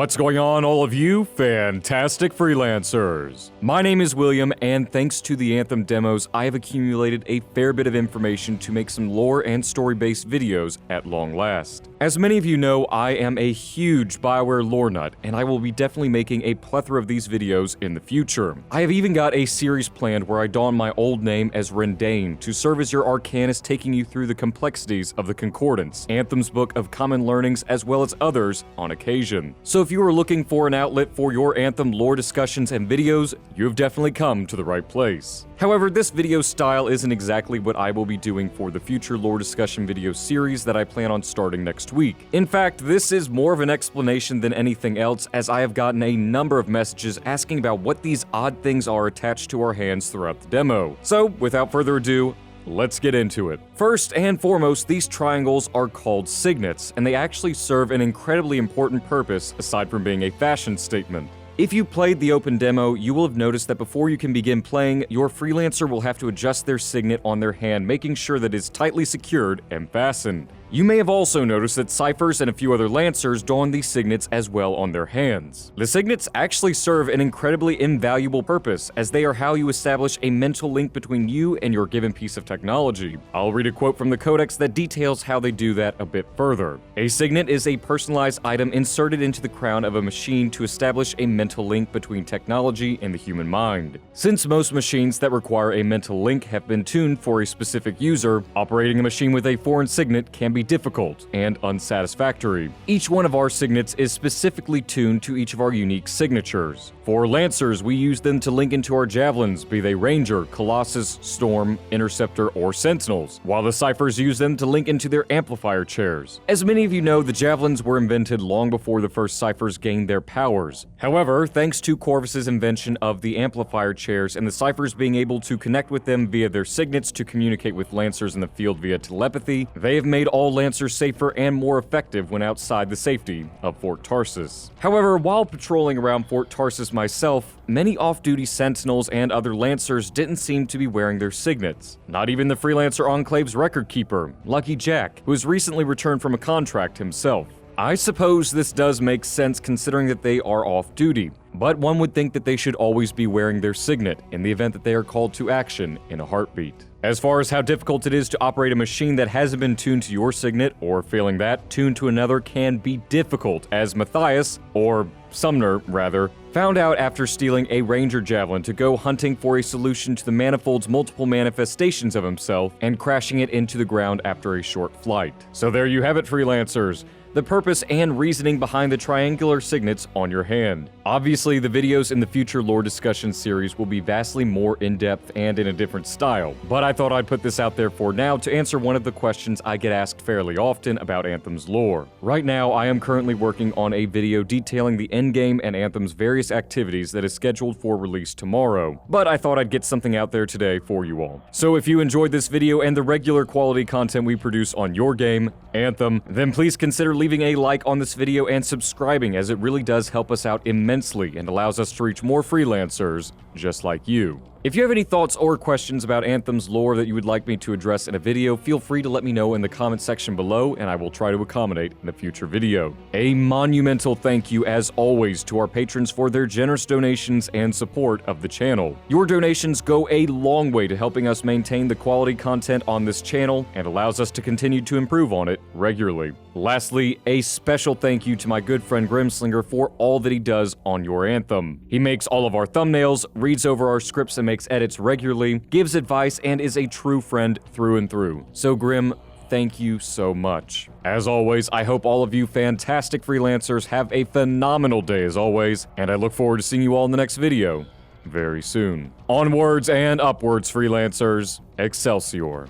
What's going on, all of you fantastic freelancers? My name is William, and thanks to the Anthem demos, I have accumulated a fair bit of information to make some lore and story-based videos at long last. As many of you know, I am a huge BioWare lore nut, and I will be definitely making a plethora of these videos in the future. I have even got a series planned where I don my old name as Rendane to serve as your arcanist, taking you through the complexities of the Concordance, Anthem's book of common learnings, as well as others on occasion. So if you are looking for an outlet for your Anthem lore discussions and videos, you have definitely come to the right place. However, this video style isn't exactly what I will be doing for the future lore discussion video series that I plan on starting next week. In fact, this is more of an explanation than anything else, as I have gotten a number of messages asking about what these odd things are attached to our hands throughout the demo. So, without further ado, let's get into it. First and foremost, these triangles are called signets, and they actually serve an incredibly important purpose aside from being a fashion statement. If you played the open demo, you will have noticed that before you can begin playing, your freelancer will have to adjust their signet on their hand, making sure that it is tightly secured and fastened. You may have also noticed that CYPHERS and a few other Lancers don these signets as well on their hands. The signets actually serve an incredibly invaluable purpose, as they are how you establish a mental link between you and your given piece of technology. I'll read a quote from the Codex that details how they do that a bit further. A signet is a personalized item inserted into the crown of a machine to establish a mental link between technology and the human mind. Since most machines that require a mental link have been tuned for a specific user, operating a machine with a foreign signet can be difficult and unsatisfactory. Each one of our signets is specifically tuned to each of our unique signatures. For Lancers, we use them to link into our javelins, be they Ranger, Colossus, Storm, Interceptor, or Sentinels, while the CYPHERS use them to link into their amplifier chairs. As many of you know, the javelins were invented long before the first CYPHERS gained their powers. However, thanks to Corvus's invention of the amplifier chairs and the CYPHERS being able to connect with them via their signets to communicate with Lancers in the field via telepathy, they have made all Lancers safer and more effective when outside the safety of Fort Tarsus. However, while patrolling around Fort Tarsus myself, many off-duty Sentinels and other Lancers didn't seem to be wearing their signets. Not even the Freelancer Enclave's record keeper, Lucky Jack, who has recently returned from a contract himself. I suppose this does make sense considering that they are off-duty, but one would think that they should always be wearing their signet in the event that they are called to action in a heartbeat. As far as how difficult it is to operate a machine that hasn't been tuned to your signet, or failing that, tuned to another can be difficult, as Matthias, or Sumner rather, found out after stealing a Ranger Javelin to go hunting for a solution to the Manifold's multiple manifestations of himself and crashing it into the ground after a short flight. So there you have it, Freelancers. The purpose and reasoning behind the triangular signets on your hand. Obviously, the videos in the future lore discussion series will be vastly more in-depth and in a different style, but I thought I'd put this out there for now to answer one of the questions I get asked fairly often about Anthem's lore. Right now, I am currently working on a video detailing the endgame and Anthem's various activities that is scheduled for release tomorrow, but I thought I'd get something out there today for you all. So if you enjoyed this video and the regular quality content we produce on your game, Anthem, then please consider leaving a like on this video and subscribing, as it really does help us out immensely and allows us to reach more freelancers just like you. If you have any thoughts or questions about Anthem's lore that you would like me to address in a video, feel free to let me know in the comment section below, and I will try to accommodate in a future video. A monumental thank you, as always, to our patrons for their generous donations and support of the channel. Your donations go a long way to helping us maintain the quality content on this channel and allows us to continue to improve on it regularly. Lastly, a special thank you to my good friend GRIMSLINGER for all that he does on your Anthem. He makes all of our thumbnails, reads over our scripts and makes edits regularly, gives advice, and is a true friend through and through. So Grim, thank you so much. As always, I hope all of you fantastic freelancers have a phenomenal day as always, and I look forward to seeing you all in the next video very soon. Onwards and upwards, freelancers. Excelsior.